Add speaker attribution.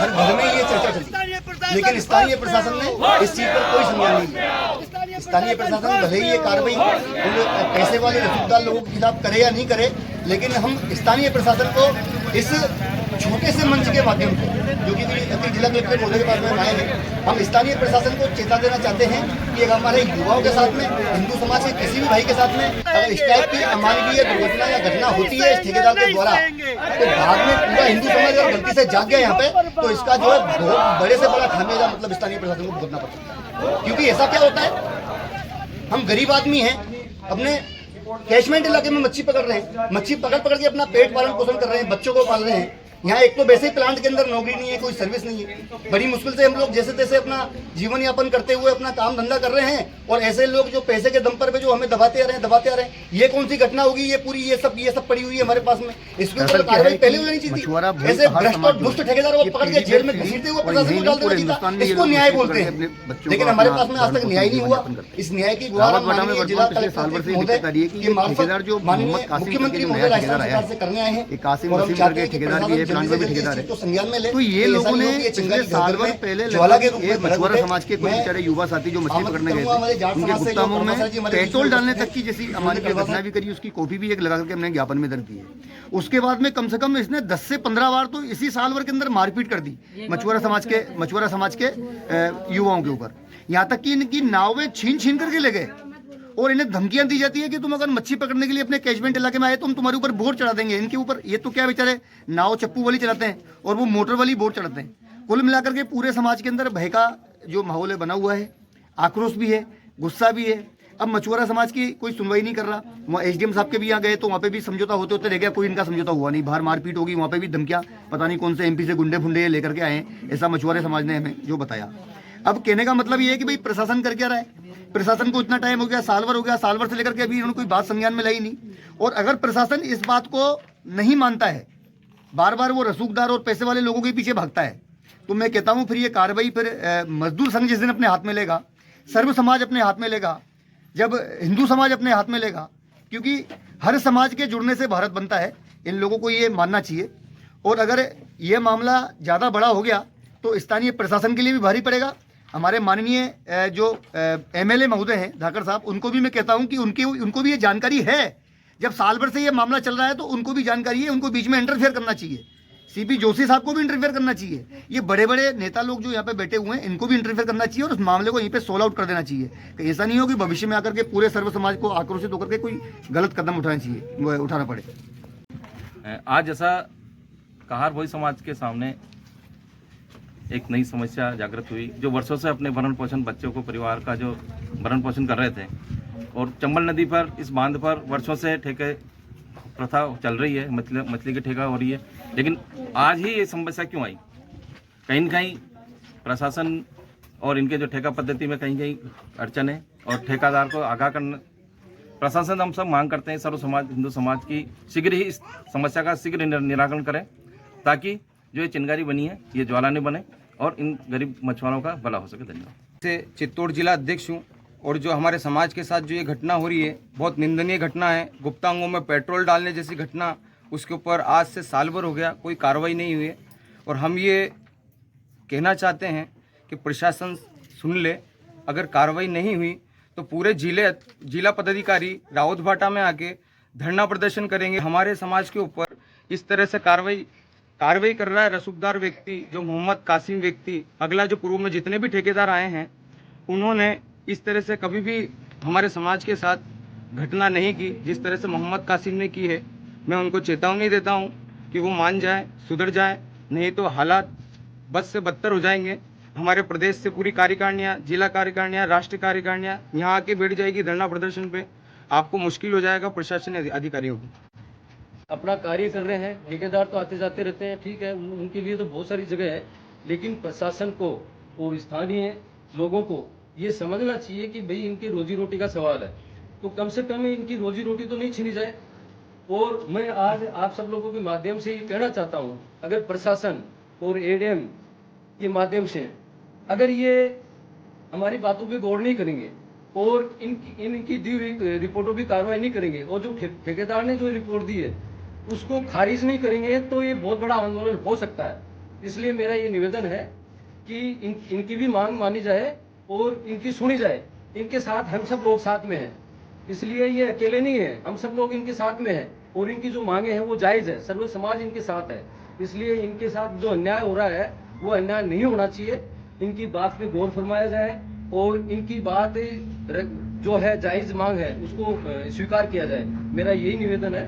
Speaker 1: हर घर में ये चर्चा चलती, लेकिन स्थानीय प्रशासन ने इस चीज पर कोई संज्ञान नहीं लिया। स्थानीय प्रशासन भले ही ये कार्रवाई उन पैसे वाले रसूखदार लोगों के खिलाफ करे या नहीं करे, लेकिन हम स्थानीय प्रशासन को इस छोटे से मंच के माध्यम से, जो कि जिला कलेक्टर महोदय के पास में आए हैं, हम स्थानीय प्रशासन को चेता देना चाहते हैं कि अगर हमारे युवाओं के साथ में, हिंदू समाज के किसी भी भाई के साथ में अगर इस टाइप की अमानवीय दुर्घटना या घटना होती है इस ठेकेदार के द्वारा, तो बाद में पूरा हिंदू समाज अगर गलती से जाग गया यहाँ पे, तो इसका जो है बहुत बड़े से बड़ा खामियाजा मतलब स्थानीय प्रशासन को भुगतना पड़ सकता है। क्योंकि ऐसा क्या होता है, हम गरीब आदमी हैं, अपने कैचमेंट इलाके में मच्छी पकड़ रहे हैं, मच्छी पकड़ के अपना पेट पालन पोषण कर रहे हैं, बच्चों को पाल रहे हैं। यहाँ एक तो वैसे ही प्लांट के अंदर नौकरी नहीं है, कोई सर्विस नहीं है, बड़ी मुश्किल से हम लोग जैसे तैसे अपना जीवन यापन करते हुए अपना काम धंधा कर रहे हैं, और ऐसे लोग जो पैसे के दम पर जो हमें दबाते आ रहे हैं। ये कौन सी घटना होगी, ये पूरी ये सब पड़ी हुई है हमारे पास में, इसके ऊपर कार्रवाई पहले हो जानी चाहिए। ऐसे भ्रष्ट और दुष्ट ठेकेदारों को पकड़ के जेल में घसीटते हुए प्रशासन को डाल देना चाहिए, इसको न्याय बोलते हैं। लेकिन हमारे पास में आज तक न्याय नहीं हुआ। इस न्याय की गुहार माननीय जिला कलेक्टर महोदय के मार्फत माननीय मुख्यमंत्री महोदय राजस्थान सरकार से करने आए हैं, संज्ञान में ले।
Speaker 2: तो ये लोगों ने पिछले साल भर पहले मछुआरा समाज के कुछ बेचारे युवा साथी जो मछली पकड़ने गए थे, उनके गुप्तामों में पेट्रोल डालने तक की जैसी अमानवीय घटना भी करी, उसकी कॉपी भी एक लगा करके हमने ज्ञापन में दर्ज की है। उसके बाद में कम से कम इसने 10 से 15 बार तो इसी साल भर के अंदर मारपीट कर दी मछुआरा समाज के युवाओं के ऊपर, यहाँ तक कि इनकी नावें छीन करके ले गए, और इन्हें धमकियां दी जाती है कि तुम अगर मच्छी पकड़ने के लिए अपने कैचमेंट इलाके में आए तो हम तुम्हारे ऊपर बोर्ड चढ़ा देंगे। इनके ऊपर ये तो क्या बेचारे नाव चप्पू वाली चलाते हैं और वो मोटर वाली बोर्ड चढ़ाते हैं। कुल मिलाकर के पूरे समाज के अंदर भय का जो माहौल है बना हुआ है, आक्रोश भी है, गुस्सा भी है। अब मछुआरा समाज की कोई सुनवाई नहीं कर रहा। वहाँ एसडीएम साहब के भी यहाँ गए तो वहाँ पे भी समझौता होते रह गया, कोई इनका समझौता हुआ नहीं। बाहर मारपीट होगी, वहाँ पे भी धमकियाँ, पता नहीं कौन से एमपी से गुंडे फुंडे लेकर के आए, ऐसा मछुआरे समाज ने हमें जो बताया। अब कहने का मतलब ये है कि भाई प्रशासन कर क्या रहा है, प्रशासन को इतना टाइम हो गया, साल भर से लेकर के अभी उन्होंने कोई बात संज्ञान में लाई नहीं। और अगर प्रशासन इस बात को नहीं मानता है, बार बार वो रसूखदार और पैसे वाले लोगों के पीछे भागता है, तो मैं कहता हूँ फिर ये कार्रवाई फिर मजदूर संघ जिस दिन अपने हाथ में लेगा, सर्व समाज अपने हाथ में लेगा, जब हिंदू समाज अपने हाथ में लेगा, क्योंकि हर समाज के जुड़ने से भारत बनता है, इन लोगों को ये मानना चाहिए। और अगर ये मामला ज़्यादा बड़ा हो गया तो स्थानीय प्रशासन के लिए भी भारी पड़ेगा। हमारे माननीय जो एमएलए महोदय हैं धाकड़ साहब, उनको भी मैं कहता हूं कि उनको भी ये जानकारी है। जब साल भर से ये मामला चल रहा है तो उनको भी जानकारी है, उनको बीच में इंटरफेयर करना चाहिए। सीपी जोशी साहब को भी इंटरफेयर करना चाहिए। ये बड़े बड़े नेता लोग जो यहाँ पे बैठे हुए हैं, इनको भी इंटरफेयर करना चाहिए और उस मामले को यहीं पे सोल्व आउट कर देना चाहिए। कि ऐसा नहीं हो कि भविष्य में आकर के पूरे सर्व समाज को आक्रोशित होकर के कोई गलत कदम उठाना पड़े।
Speaker 3: आज जैसा कहार भोई समाज के सामने एक नई समस्या जागृत हुई, जो वर्षों से अपने भरण पोषण, बच्चों को, परिवार का जो भरण पोषण कर रहे थे, और चंबल नदी पर इस बांध पर वर्षों से ठेके प्रथा चल रही है, मछली की ठेका हो रही है। लेकिन आज ही ये समस्या क्यों आई? कहीं न कहीं प्रशासन और इनके जो ठेका पद्धति में कहीं कहीं अड़चन है, और ठेकादार को आगाह करना, प्रशासन हम सब मांग करते हैं सर्व समाज, हिंदू समाज की शीघ्र ही इस समस्या का शीघ्र निराकरण करें, ताकि जो ये चिंगारी बनी है ये ज्वाला नहीं बने और इन गरीब मछुआरों का भला हो सके। धन्यवाद।
Speaker 4: से चित्तौड़ जिला अध्यक्ष हूँ, और जो हमारे समाज के साथ जो ये घटना हो रही है बहुत निंदनीय घटना है। गुप्तांगों में पेट्रोल डालने जैसी घटना, उसके ऊपर आज से साल भर हो गया कोई कार्रवाई नहीं हुई है। और हम ये कहना चाहते हैं कि प्रशासन सुन ले, अगर कार्रवाई नहीं हुई तो पूरे जिला पदाधिकारी रावत भाटा में आके धरना प्रदर्शन करेंगे। हमारे समाज के ऊपर इस तरह से कार्रवाई कर रहा है रसूखदार व्यक्ति, जो मोहम्मद कासिम व्यक्ति। अगला जो पूर्व में जितने भी ठेकेदार आए हैं, उन्होंने इस तरह से कभी भी हमारे समाज के साथ घटना नहीं की जिस तरह से मोहम्मद कासिम ने की है। मैं उनको चेतावनी देता हूं कि वो मान जाए, सुधर जाए, नहीं तो हालात बद से बदतर हो जाएंगे। हमारे प्रदेश से पूरी कार्यकारिणियाँ, जिला कार्यकारिणियाँ, राष्ट्रीय कार्यकारिणियाँ यहाँ आके बैठ जाएगी धरना प्रदर्शन पे। आपको मुश्किल हो जाएगा प्रशासनिक अधिकारियों को।
Speaker 5: अपना कार्य कर रहे हैं, ठेकेदार तो आते जाते रहते हैं, ठीक है, उनके लिए तो बहुत सारी जगह है, लेकिन प्रशासन को और स्थानीय लोगों को ये समझना चाहिए कि भाई इनकी रोजी रोटी का सवाल है, तो कम से कम इनकी रोजी रोटी तो नहीं छीनी जाए। और मैं आज आप सब लोगों के माध्यम से ये कहना चाहता हूँ, अगर प्रशासन और एडीएम के माध्यम से अगर ये हमारी बातों पे गौर नहीं करेंगे और इनकी दी हुई रिपोर्टों की कार्रवाई नहीं करेंगे, और जो ठेकेदार ने जो रिपोर्ट दी है उसको खारिज नहीं करेंगे, तो ये बहुत बड़ा आंदोलन हो सकता है। इसलिए मेरा ये निवेदन है कि इनकी भी मांग मानी जाए और इनकी सुनी जाए। इनके साथ हम सब लोग साथ में हैं, इसलिए ये अकेले नहीं है, हम सब लोग इनके साथ में हैं और इनकी जो मांगे हैं वो जायज़ है, सर्व समाज इनके साथ है। इसलिए इनके साथ जो अन्याय हो रहा है वो अन्याय नहीं होना चाहिए। इनकी बात पे गौर फरमाया जाए और इनकी बात जो है जायज़ मांग है उसको स्वीकार किया जाए। मेरा यही निवेदन है।